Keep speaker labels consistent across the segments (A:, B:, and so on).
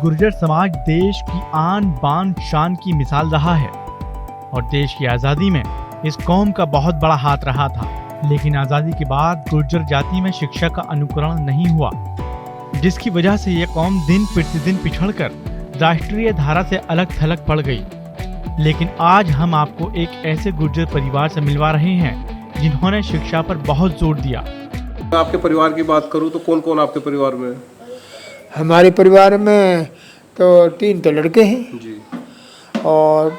A: गुर्जर समाज देश की आन बान शान की मिसाल रहा है और देश की आजादी में इस कौम का बहुत बड़ा हाथ रहा था। लेकिन आजादी के बाद गुर्जर जाति में शिक्षा का अनुकरण नहीं हुआ, जिसकी वजह से ये कौम दिन प्रतिदिन पिछड़कर राष्ट्रीय धारा से अलग थलग पड़ गई। लेकिन आज हम आपको एक ऐसे गुर्जर परिवार से मिलवा रहे हैं जिन्होंने शिक्षा पर बहुत जोर दिया।
B: आपके परिवार की बात करूं तो कौन कौन आपके परिवार में है?
C: हमारे परिवार में तो 3 तो लड़के हैं
B: जी।
C: और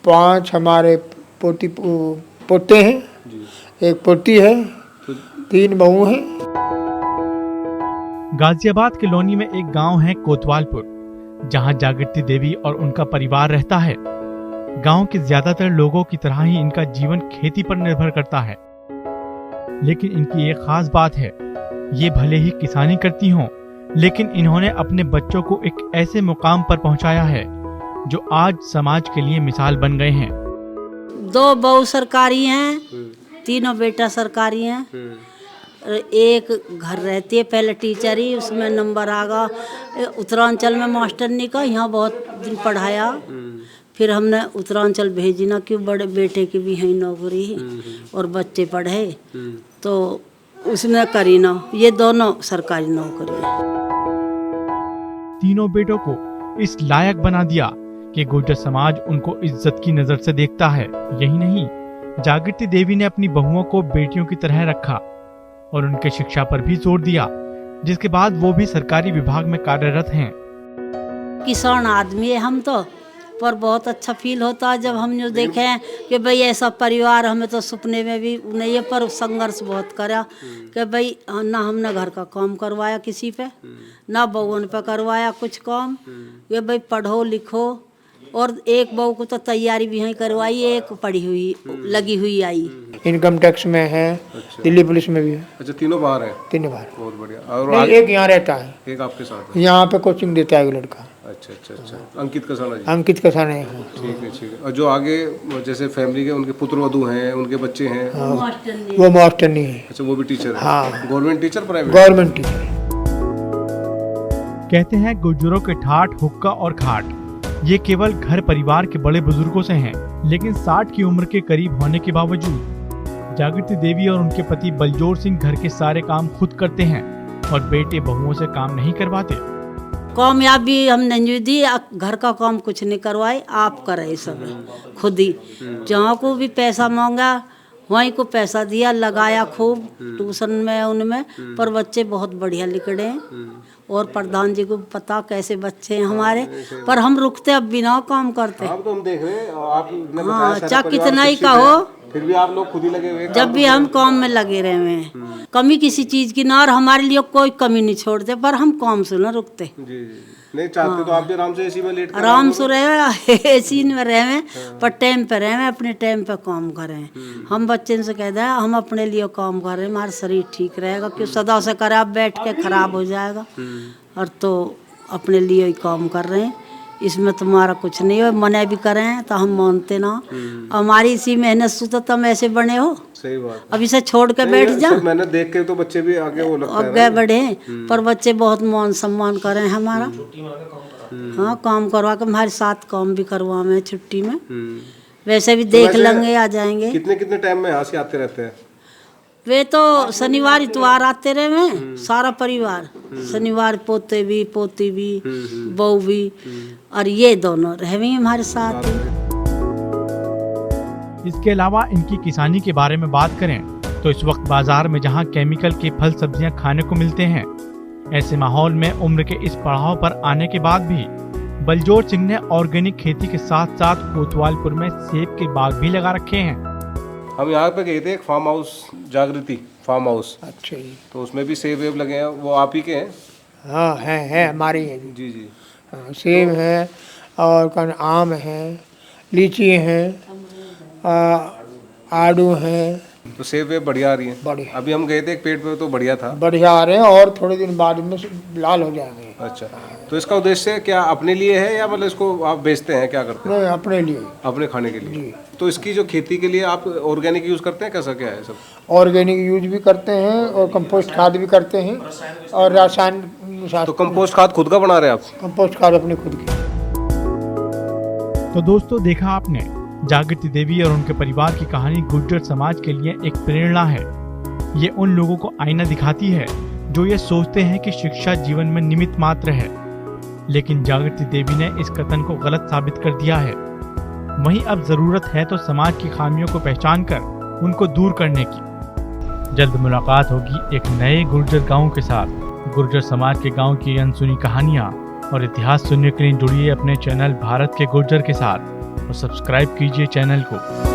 C: 5 हमारे पोते हैं
B: जी।
C: एक पोती है, 3 बहू हैं।
A: गाजियाबाद के लोनी में एक गांव है कोतवालपुर, जहां जागृति देवी और उनका परिवार रहता है। गांव के ज्यादातर लोगों की तरह ही इनका जीवन खेती पर निर्भर करता है। लेकिन इनकी एक खास बात है, ये भले ही किसानी करती हों, लेकिन इन्होंने अपने बच्चों को एक ऐसे मुकाम पर पहुंचाया है जो आज समाज के लिए मिसाल बन गए हैं।
D: 2 बहू सरकारी हैं, 3 बेटा सरकारी हैं। एक घर रहती है, पहले टीचर ही, उसमें नंबर आ गया उत्तरांचल में मास्टरनी का, यहाँ बहुत दिन पढ़ाया। फिर हमने उत्तरांचल भेजी ना, क्यों बड़े बेटे की भी है नौकरी और बच्चे पढ़े, तो उसने करी ना, ये दोनों सरकारी नौकरी है।
A: तीनों बेटों को इस लायक बना दिया कि गुर्जर समाज उनको इज्जत की नजर से देखता है। यही नहीं, जागृति देवी ने अपनी बहुओं को बेटियों की तरह रखा और उनके शिक्षा पर भी जोर दिया, जिसके बाद वो भी सरकारी विभाग में कार्यरत हैं।
D: किसान आदमी है हम तो, पर बहुत अच्छा फील होता है जब हम जो देखें कि भाई ऐसा परिवार, हमें तो सपने में भी नहीं है, पर संघर्ष बहुत करा कि भाई ना हमने घर का काम करवाया किसी पे, ना बहूओं पे करवाया कुछ काम, ये भाई पढ़ो लिखो। और एक बहू को तो तैयारी भी यहीं करवाई, एक पढ़ी हुई लगी हुई आई।
C: इनकम टैक्स में है। अच्छा। दिल्ली पुलिस में भी है।
B: अच्छा, तीनों बाहर हैं?
C: तीनों बाहर।
B: बहुत बढ़िया। और
C: नहीं, एक यहाँ रहता है,
B: एक आपके साथ है?
C: यहाँ पे कोचिंग देता है एक लड़का।
B: अच्छा अच्छा अच्छा। अंकित कसाना जी?
C: अंकित कसाना है।
B: ठीक है ठीक है। और जो आगे जैसे फैमिली के उनके पुत्रवधू हैं, उनके बच्चे हैं?
C: वो मास्टर नहीं है।
B: अच्छा, वो भी टीचर है?
C: हाँ।
B: Government teacher, private?
C: Government teacher.
A: कहते हैं गुर्जरों के ठाठ, हुक्का और खाट ये केवल घर परिवार के बड़े बुजुर्गों से हैं। लेकिन 60 की उम्र के करीब होने के बावजूद जागृति देवी और उनके पति बलजोर सिंह घर के सारे काम खुद करते हैं और बेटे बहुओं से काम नहीं करवाते।
D: कामयाबी हमने जो दी, घर का काम कुछ नहीं करवाए, आप करे सब खुद ही। जहाँ को भी पैसा मांगा वहीं को पैसा दिया, लगाया खूब ट्यूशन में उनमें, पर बच्चे बहुत बढ़िया लिखड़े हैं। और प्रधान जी को पता कैसे बच्चे हैं हमारे, पर हम रुकते अब बिना काम करते।
B: आप तो हम देख रहे हैं, आपने
D: हाँ, चाहे कितना ही कहो,
B: फिर भी आप लोग खुद ही लगे हुए।
D: जब भी हम काम में लगे रहे हैं, कमी किसी चीज की ना, और हमारे लिए कोई कमी नहीं छोड़ते, पर हम काम से ना रुकते।
B: जी जी। नहीं चाहते तो आप भी आराम से एसी में लेट
D: आराम से रहे, एसी में रहे, पर टाइम पे रहे, अपने टाइम पे काम करें। हम बच्चे से कहते हैं हम अपने लिए काम कर रहे हैं, हमारा शरीर ठीक रहेगा, क्यों सदा से करे आप बैठ के खराब हो जाएगा। और तो अपने लिए ही काम कर रहे हैं, इसमें तुम्हारा कुछ नहीं हो, मने भी करें तो हम मानते ना। हमारी इसी मेहनत से तो तुम ऐसे बने हो।
B: सही बात।
D: अब इसे छोड़ के बैठ जा।
B: मेहनत देख के तो बच्चे भी आगे वो लगता है
D: आगे बढ़े, पर बच्चे बहुत मान सम्मान करें हमारा। हाँ, काम करवा के हमारे साथ काम भी करवावे छुट्टी में। वैसे भी देख लेंगे, आ जाएंगे।
B: कितने कितने टाइम में यहाँ से आते रहते हैं?
D: वे तो शनिवार इतवार आते रहे हैं, सारा परिवार। शनिवार पोते भी, पोती भी, बहू भी, और ये दोनों रहे हमारे साथ।
A: इसके अलावा इनकी किसानी के बारे में बात करें तो इस वक्त बाजार में जहां केमिकल के फल सब्जियां खाने को मिलते हैं, ऐसे माहौल में उम्र के इस पड़ाव पर आने के बाद भी बलजोर सिंह ने ऑर्गेनिक खेती के साथ साथ कोतवालपुर में सेब के बाग भी लगा रखे हैं।
B: हम यहाँ पे गए थे, एक फार्म हाउस, जागृति फार्म हाउस।
C: अच्छा जी।
B: तो उसमें भी सेब वेब लगे हैं, वो आप ही के हैं?
C: हाँ, है हमारे ही है
B: जी जी।
C: हाँ, सेब है और आम है, लीची है, आड़ू है।
B: तो सेब वेब बढ़िया आ रही है?
C: बढ़िया।
B: अभी हम गए थे, एक पेड़ पे तो बढ़िया था।
C: बढ़िया आ रहे हैं और थोड़े दिन बाद में लाल हो जाएंगे।
B: अच्छा, तो इसका उद्देश्य क्या अपने लिए है या मतलब इसको आप बेचते हैं, क्या करते हैं?
C: नहीं, अपने लिए,
B: अपने खाने के लिए। तो इसकी जो खेती के लिए आप ऑर्गेनिक यूज करते हैं, कैसा क्या है सब?
C: ऑर्गेनिक यूज भी करते हैं और कंपोस्ट खाद भी करते हैं और रासायनिक अपने साथ
B: तो कंपोस्ट खाद खुद का बना रहे हैं आप?
C: कंपोस्ट खाद अपनी खुद की।
A: तो दोस्तों, देखा आपने, जागृति देवी और उनके परिवार की कहानी गुर्जर समाज के लिए एक प्रेरणा है। ये उन लोगों को आईना दिखाती है जो ये सोचते हैं कि शिक्षा जीवन में निमित्त मात्र है, लेकिन जागृति देवी ने इस कथन को गलत साबित कर दिया है। वहीं अब जरूरत है तो समाज की खामियों को पहचान कर उनको दूर करने की। जल्द मुलाकात होगी एक नए गुर्जर गांव के साथ। गुर्जर समाज के गांव की अनसुनी कहानियां और इतिहास सुनने के लिए जुड़िए अपने चैनल भारत के गुर्जर के साथ और सब्सक्राइब कीजिए चैनल को।